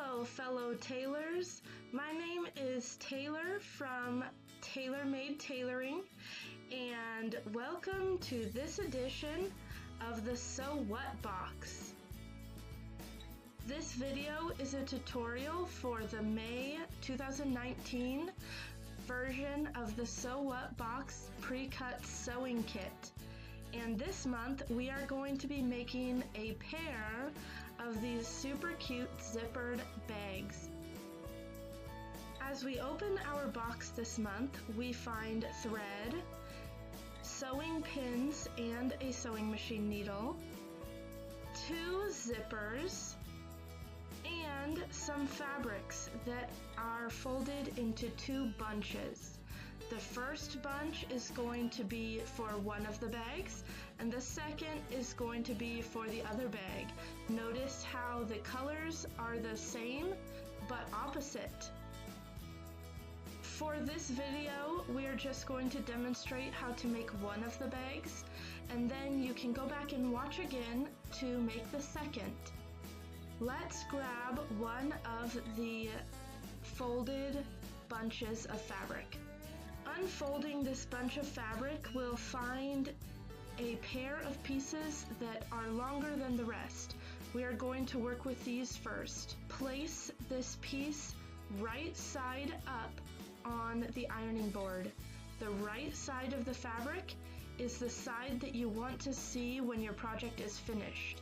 Hello, fellow tailors. My name is Taylor from Tailor Made Tailoring, and welcome to this edition of the So What box. This video is a tutorial for the May 2019 version of the So What box pre-cut sewing kit. And this month we are going to be making a pair of these super cute zippered bags. As we open our box this month, we find thread, sewing pins and a sewing machine needle, 2 zippers, and some fabrics that are folded into 2 bunches. The first bunch is going to be for one of the bags, and the second is going to be for the other bag. Notice how the colors are the same but opposite. For this video, we're just going to demonstrate how to make one of the bags, and then you can go back and watch again to make the second. Let's grab one of the folded bunches of fabric. Unfolding this bunch of fabric, we'll find a pair of pieces that are longer than the rest. We are going to work with these first. Place this piece right side up on the ironing board. The right side of the fabric is the side that you want to see when your project is finished.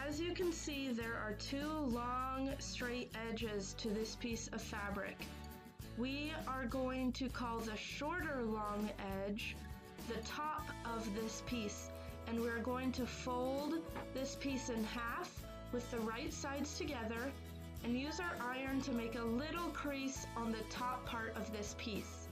As you can see, there are 2 long straight edges to this piece of fabric. We are going to call the shorter long edge the top of this piece, and we're going to fold this piece in half with the right sides together and use our iron to make a little crease on the top part of this piece.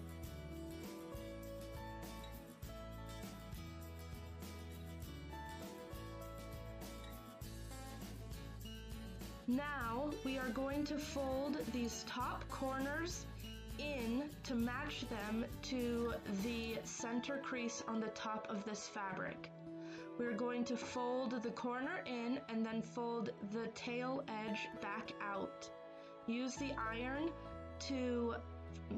Now we are going to fold these top corners in to match them to the center crease on the top of this fabric. We're going to fold the corner in and then fold the tail edge back out. Use the iron to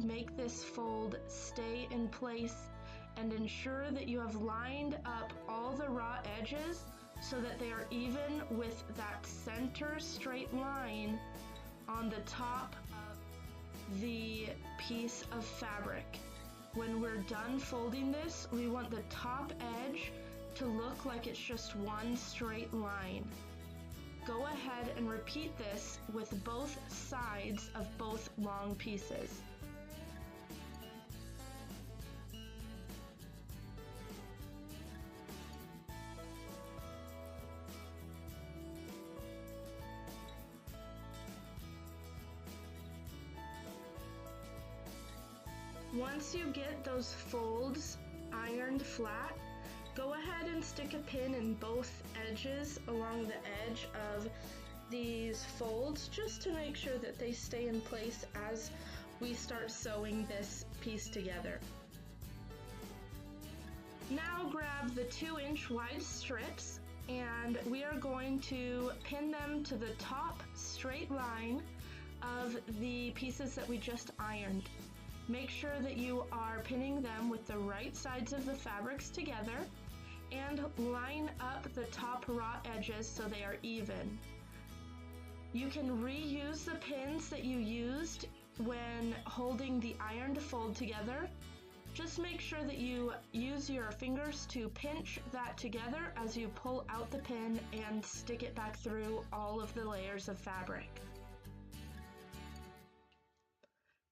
make this fold stay in place and ensure that you have lined up all the raw edges so that they are even with that center straight line on the top of the piece of fabric. When we're done folding this, we want the top edge to look like it's just one straight line. Go ahead and repeat this with both sides of both long pieces. Once you get those folds ironed flat, go ahead and stick a pin in both edges along the edge of these folds just to make sure that they stay in place as we start sewing this piece together. Now grab the 2-inch wide strips and we are going to pin them to the top straight line of the pieces that we just ironed. Make sure that you are pinning them with the right sides of the fabrics together and line up the top raw edges so they are even. You can reuse the pins that you used when holding the ironed fold together. Just make sure that you use your fingers to pinch that together as you pull out the pin and stick it back through all of the layers of fabric.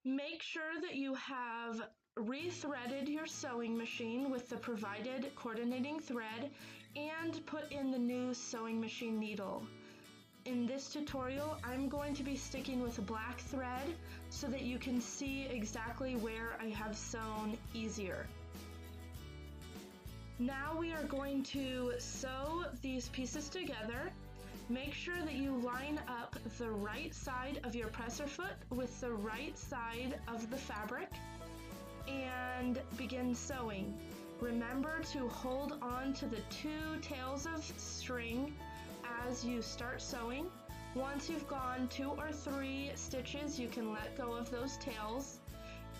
Make sure that you have rethreaded your sewing machine with the provided coordinating thread and put in the new sewing machine needle. In this tutorial, I'm going to be sticking with black thread so that you can see exactly where I have sewn easier. Now we are going to sew these pieces together. Make sure that you line up the right side of your presser foot with the right side of the fabric and begin sewing. Remember to hold on to the 2 tails of string as you start sewing. Once you've gone 2 or 3 stitches, you can let go of those tails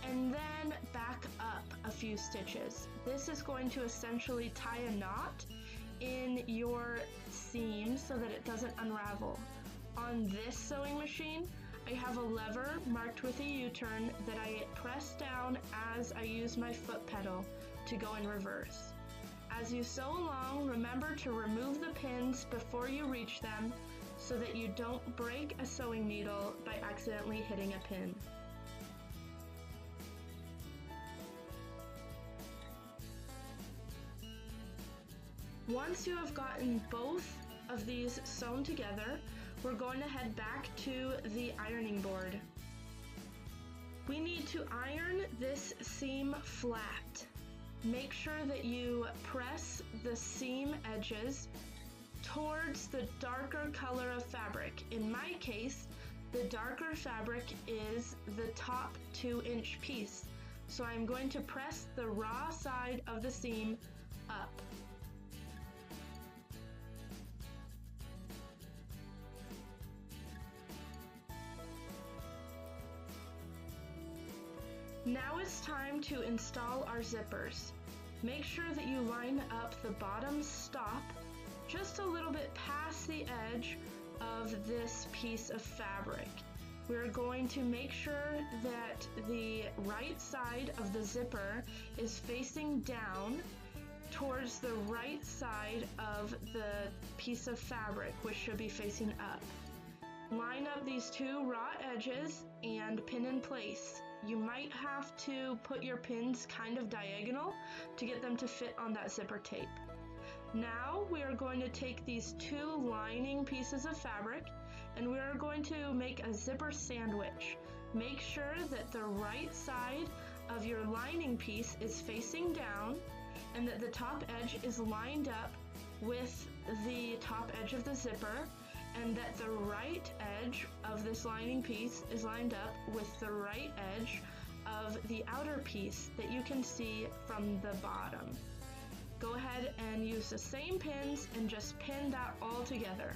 and then back up a few stitches. This is going to essentially tie a knot in your seam so that it doesn't unravel. On this sewing machine, I have a lever marked with a U-turn that I press down as I use my foot pedal to go in reverse. As you sew along, remember to remove the pins before you reach them so that you don't break a sewing needle by accidentally hitting a pin. Once you have gotten both of these sewn together, we're going to head back to the ironing board. We need to iron this seam flat. Make sure that you press the seam edges towards the darker color of fabric. In my case, the darker fabric is the top 2-inch piece. So I'm going to press the raw side of the seam up. Now it's time to install our zippers. Make sure that you line up the bottom stop just a little bit past the edge of this piece of fabric. We're going to make sure that the right side of the zipper is facing down towards the right side of the piece of fabric, which should be facing up. Line up these 2 raw edges and pin in place. You might have to put your pins kind of diagonal to get them to fit on that zipper tape. Now we are going to take these 2 lining pieces of fabric and we are going to make a zipper sandwich. Make sure that the right side of your lining piece is facing down and that the top edge is lined up with the top edge of the zipper, and that the right edge of this lining piece is lined up with the right edge of the outer piece that you can see from the bottom. Go ahead and use the same pins and just pin that all together.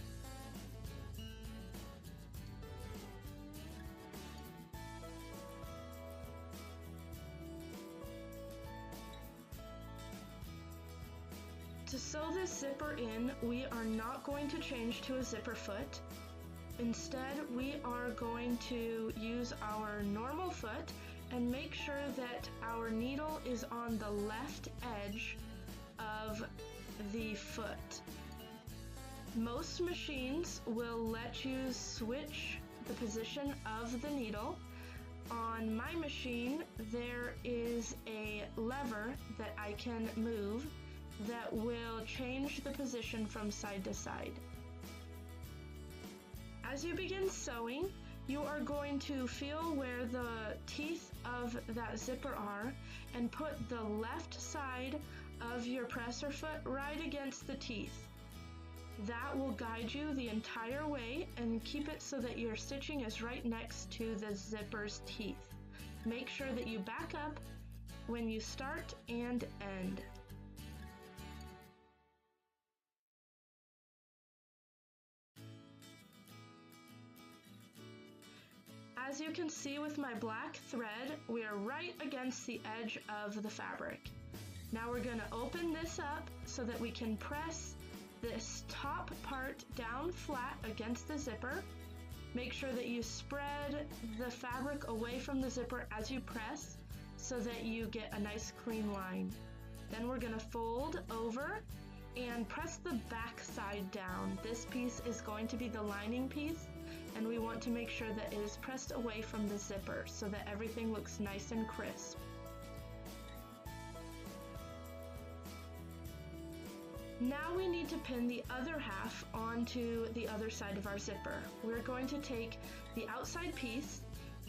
To sew this zipper in, we are not going to change to a zipper foot. Instead, we are going to use our normal foot and make sure that our needle is on the left edge of the foot. Most machines will let you switch the position of the needle. On my machine, there is a lever that I can move that will change the position from side to side. As you begin sewing, you are going to feel where the teeth of that zipper are and put the left side of your presser foot right against the teeth. That will guide you the entire way and keep it so that your stitching is right next to the zipper's teeth. Make sure that you back up when you start and end. As you can see with my black thread, we are right against the edge of the fabric. Now we're going to open this up so that we can press this top part down flat against the zipper. Make sure that you spread the fabric away from the zipper as you press so that you get a nice clean line. Then we're going to fold over and press the back side down. This piece is going to be the lining piece, and we want to make sure that it is pressed away from the zipper so that everything looks nice and crisp. Now we need to pin the other half onto the other side of our zipper. We're going to take the outside piece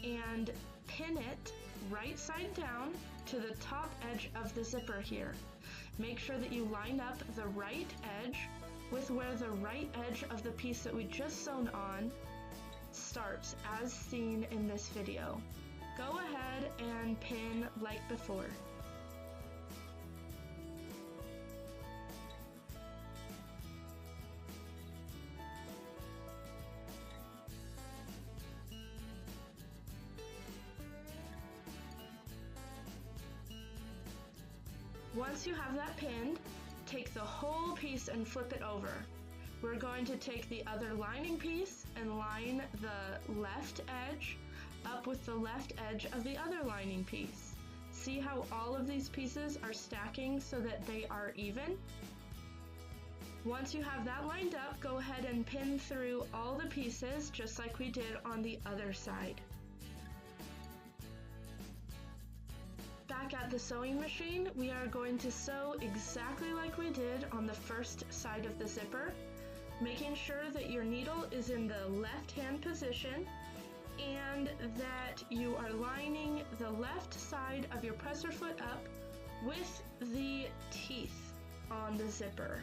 and pin it right side down to the top edge of the zipper here. Make sure that you line up the right edge with where the right edge of the piece that we just sewn on starts, as seen in this video. Go ahead and pin like before. Once you have that pinned, take the whole piece and flip it over. We're going to take the other lining piece and line the left edge up with the left edge of the other lining piece. See how all of these pieces are stacking so that they are even? Once you have that lined up, go ahead and pin through all the pieces just like we did on the other side. Back at the sewing machine, we are going to sew exactly like we did on the first side of the zipper, making sure that your needle is in the left hand position and that you are lining the left side of your presser foot up with the teeth on the zipper.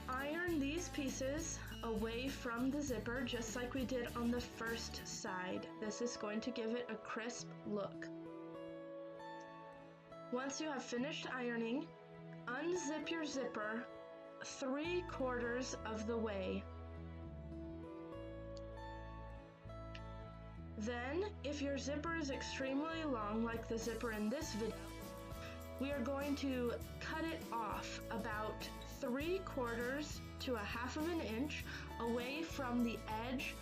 Iron these pieces away from the zipper just like we did on the first side. This is going to give it a crisp look. Once you have finished ironing, unzip your zipper 3/4 of the way. Then, if your zipper is extremely long like the zipper in this video, we are going to cut it off about 3/4 to 1/2 inch away from the edge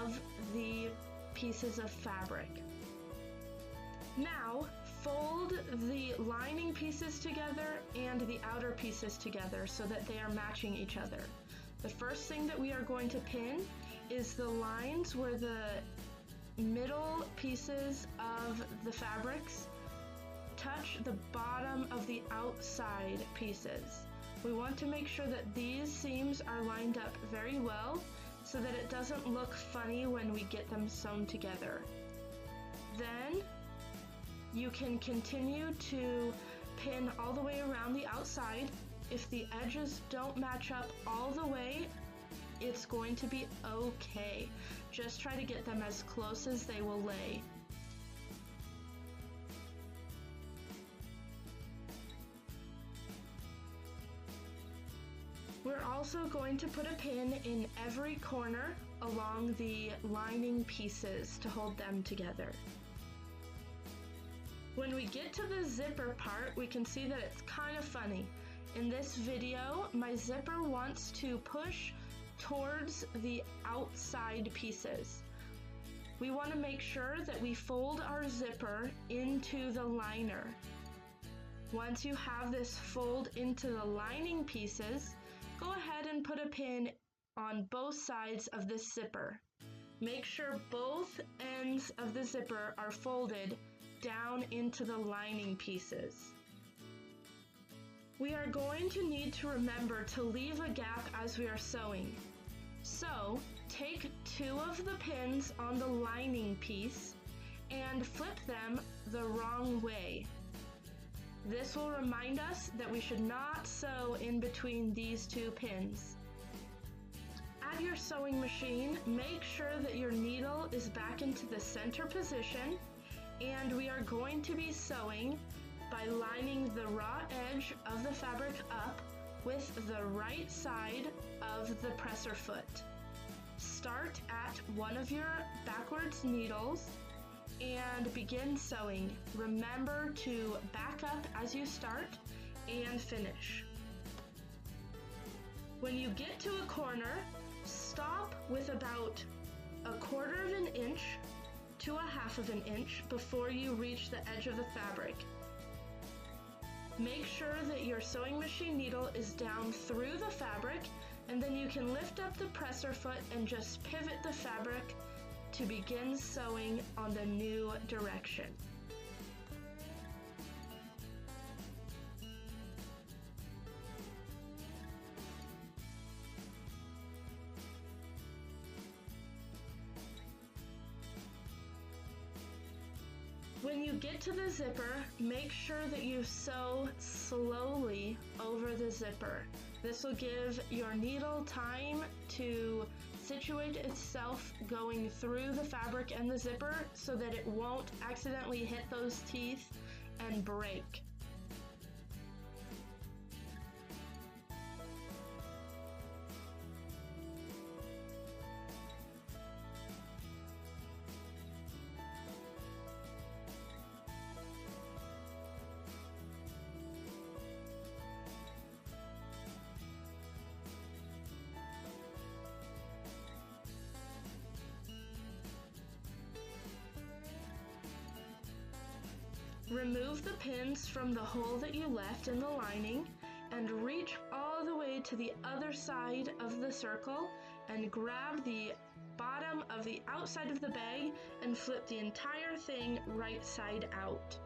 of the pieces of fabric. Now, fold the lining pieces together and the outer pieces together so that they are matching each other. The first thing that we are going to pin is the lines where the middle pieces of the fabrics touch the bottom of the outside pieces. We want to make sure that these seams are lined up very well so that it doesn't look funny when we get them sewn together. Then you can continue to pin all the way around the outside. If the edges don't match up all the way, it's going to be okay. Just try to get them as close as they will lay. We're also going to put a pin in every corner along the lining pieces to hold them together. When we get to the zipper part, we can see that it's kind of funny. In this video, my zipper wants to push towards the outside pieces. We want to make sure that we fold our zipper into the liner. Once you have this fold into the lining pieces, go ahead and put a pin on both sides of this zipper. Make sure both ends of the zipper are folded down into the lining pieces. We are going to need to remember to leave a gap as we are sewing. So, take 2 of the pins on the lining piece and flip them the wrong way. This will remind us that we should not sew in between these 2 pins. At your sewing machine, make sure that your needle is back into the center position, and we are going to be sewing by lining the raw edge of the fabric up with the right side of the presser foot. Start at one of your backwards needles and begin sewing. Remember to back up as you start and finish. When you get to a corner, stop with about 1/4 inch to 1/2 inch before you reach the edge of the fabric. Make sure that your sewing machine needle is down through the fabric, and then you can lift up the presser foot and just pivot the fabric to begin sewing on the new direction. When you get to the zipper, make sure that you sew slowly over the zipper. This will give your needle time to situate itself going through the fabric and the zipper so that it won't accidentally hit those teeth and break. Remove the pins from the hole that you left in the lining and reach all the way to the other side of the circle and grab the bottom of the outside of the bag and flip the entire thing right side out.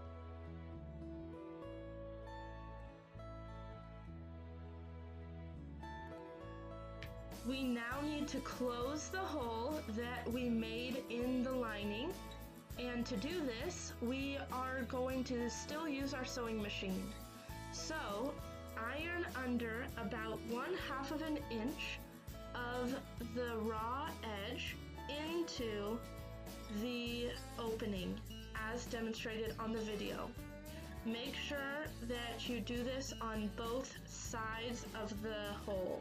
We now need to close the hole that we made in the lining, and to do this we are going to still use our sewing machine. So iron under about 1/2 of an inch of the raw edge into the opening as demonstrated on the video. Make sure that you do this on both sides of the hole.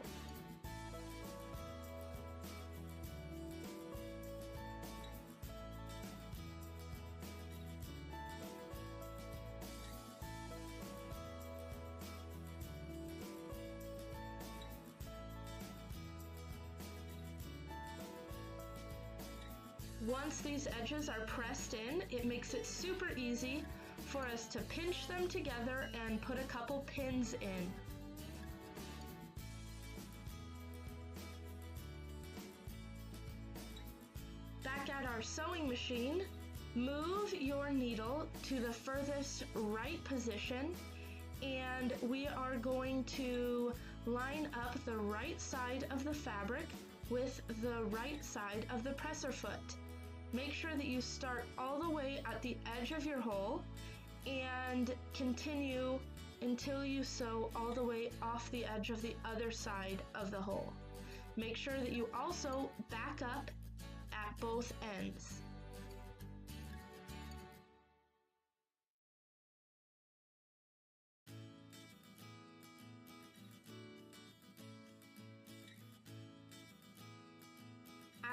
Once these edges are pressed in, it makes it super easy for us to pinch them together and put a couple pins in. Back at our sewing machine, move your needle to the furthest right position, and we are going to line up the right side of the fabric with the right side of the presser foot. Make sure that you start all the way at the edge of your hole and continue until you sew all the way off the edge of the other side of the hole. Make sure that you also back up at both ends.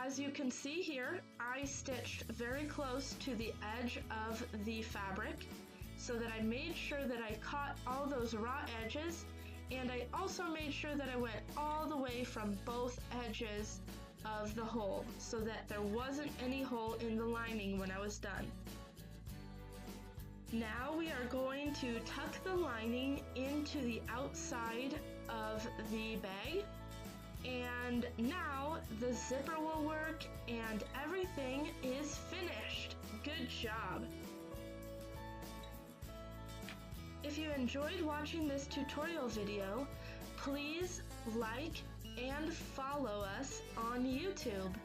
As you can see here, I stitched very close to the edge of the fabric so that I made sure that I caught all those raw edges, and I also made sure that I went all the way from both edges of the hole so that there wasn't any hole in the lining when I was done. Now we are going to tuck the lining into the outside of the bag. And now the zipper will work and everything is finished. Good job! If you enjoyed watching this tutorial video, please like and follow us on YouTube.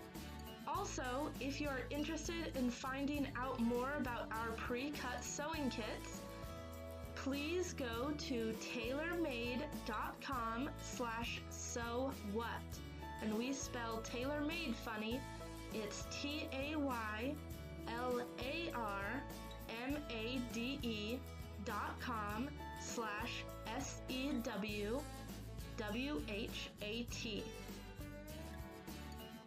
Also, if you are interested in finding out more about our pre-cut sewing kits, please go to tailormade.com/sewwhat, and we spell tailormade funny. It's TAYLORMADE.com/SEWWHAT.